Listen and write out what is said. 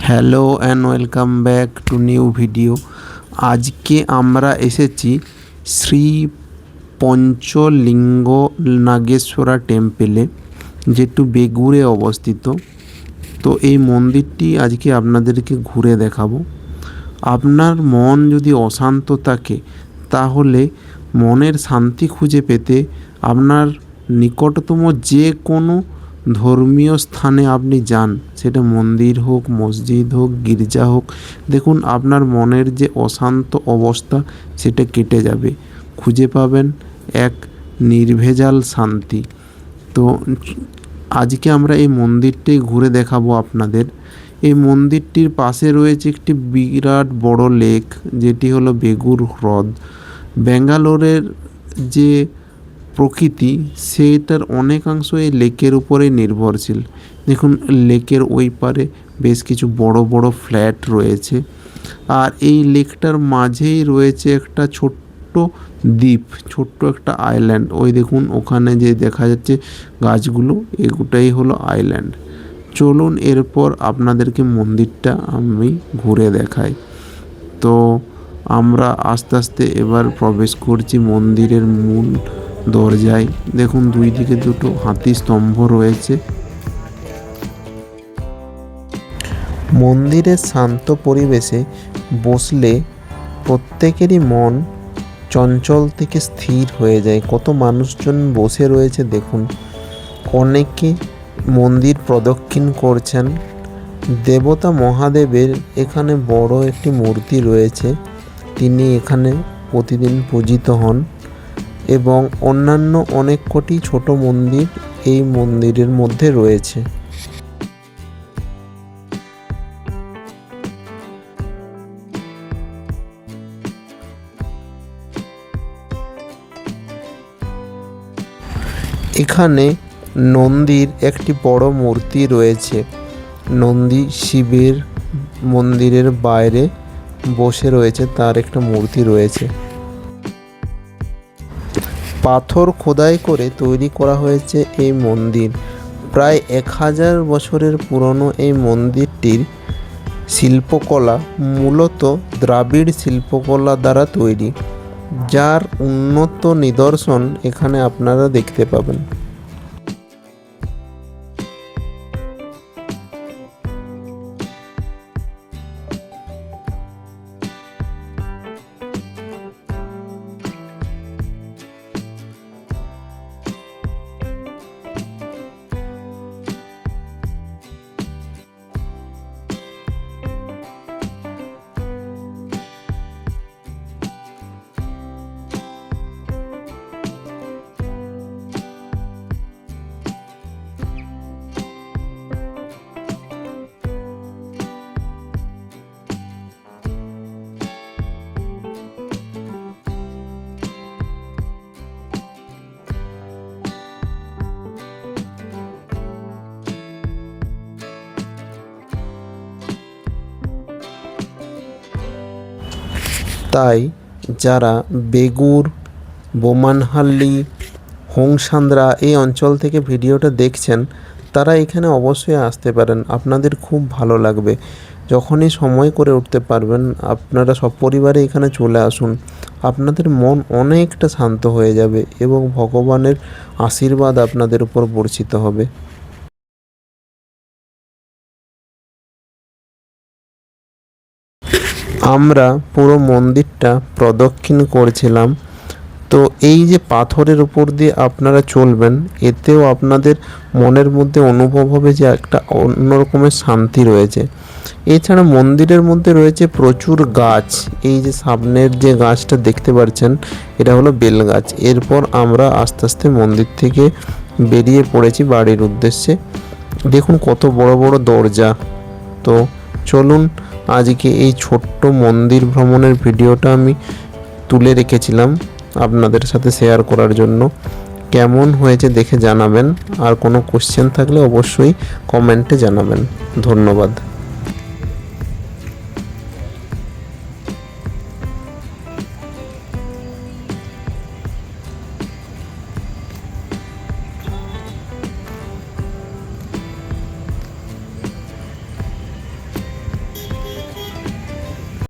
Hello and welcome back to new video. আজকে আমরা এসেছি শ্রী পঞ্চলিঙ্গ নাগেশ্বরা টেম্পেলে, যেটি বেগুরে অবস্থিত। তো এই মন্দিরটি আজকে আপনাদেরকে ঘুরে দেখাবো। আপনার মন যদি অশান্ত থাকে তাহলে মনের শান্তি খুঁজে পেতে আপনার নিকটতম যে কোনো ধর্মীয় স্থানে আপনি যান, সেটা মন্দির হোক, মসজিদ হোক, গির্জা হোক, দেখুন আপনার মনের যে অশান্ত অবস্থা সেটা কেটে যাবে। খুঁজে পাবেন এক নির্ভেজাল শান্তি। তো আজকে আমরা এই মন্দিরটি ঘুরে দেখাবো আপনাদের। এই মন্দিরটির পাশে রয়েছে একটি বিরাট বড় লেক, যেটি হলো বেগুর হ্রদ। ব্যাঙ্গালোরের যে প্রকৃতি সেটার অনেকাংশ এই লেকের উপরে নির্ভরশীল। দেখুন লেকের ওই পারে বেশ কিছু বড় বড় ফ্ল্যাট রয়েছে, আর এই লেকটার মাঝেই রয়েছে একটা ছোট্ট দ্বীপ, ছোট্ট একটা আইল্যান্ড। ওই দেখুন ওখানে যে দেখা যাচ্ছে গাছগুলো, এগুলোই হলো আইল্যান্ড। চলুন এরপর আপনাদেরকে মন্দিরটা আমি ঘুরে দেখাই। তো আমরা আস্তে আস্তে এবার প্রবেশ করছি মন্দিরের মূল দরজায়। দেখুন দুই দিকে দুটো হাতি স্তম্ভ রয়েছে। মন্দিরের শান্ত পরিবেশে বসলে প্রত্যেকেরই মন চঞ্চল থেকে স্থির হয়ে যায়। কত মানুষজন বসে রয়েছে দেখুন, অনেকে মন্দির প্রদক্ষিণ করছেন। দেবতা মহাদেবের এখানে বড় একটি মূর্তি রয়েছে, তিনি এখানে প্রতিদিন পূজিত হন, এবং অন্যান্য অনেক কটি ছোট মন্দির এই মন্দিরের মধ্যে রয়েছে। এখানে নন্দীর একটি বড় মূর্তি রয়েছে। নন্দী শিবের মন্দিরের বাইরে বসে রয়েছে, তার একটা মূর্তি রয়েছে। পাথর খোদাই করে তৈরি করা হয়েছে এই মন্দির। প্রায় 1000 বছরের পুরনো এই মন্দিরটির শিল্পকলা মূলত দ্রাবিড় শিল্পকলা দ্বারা তৈরি, যার উন্নত নিদর্শন এখানে আপনারা দেখতে পাবেন। তাই যারা বেগুর, বোমানহাল্লি, হোংসান্দ্রা এই অঞ্চল থেকে ভিডিওটা দেখছেন, তারা এখানে অবশ্যই আসতে পারেন। আপনাদের খুব ভালো লাগবে। যখনই সময় করে উঠতে পারবেন আপনারা সপরিবারে এখানে চলে আসুন। আপনাদের মন অনেকটা শান্ত হয়ে যাবে এবং ভগবানের আশীর্বাদ আপনাদের উপর বর্ষিত হবে। আমরা পুরো মন্দিরটা প্রদক্ষিণ করছিলাম। তো এই যে পাথরের উপর দিয়ে আপনারা চলবেন, এতেও আপনাদের মনের মধ্যে অনুভব হবে যে একটা অন্যরকমের শান্তি রয়েছে। এছাড়া মন্দিরের মধ্যে রয়েছে প্রচুর গাছ। এই যে সামনের যে গাছটা দেখতে পাচ্ছেন, এটা হলো বেল গাছ। এরপর আমরা আস্তে আস্তে মন্দির থেকে বেরিয়ে পড়েছি বাড়ির উদ্দেশ্যে। দেখুন কত বড় বড় দরজা। তো চলুন, আজকে এই ছোট্ট মন্দির ভ্রমণের ভিডিওটা আমি তুলে রেখেছিলাম আপনাদের সাথে শেয়ার করার জন্য। কেমন হয়েছে দেখে জানাবেন, আর কোনো কোশ্চেন থাকলে অবশ্যই কমেন্টে জানাবেন। ধন্যবাদ।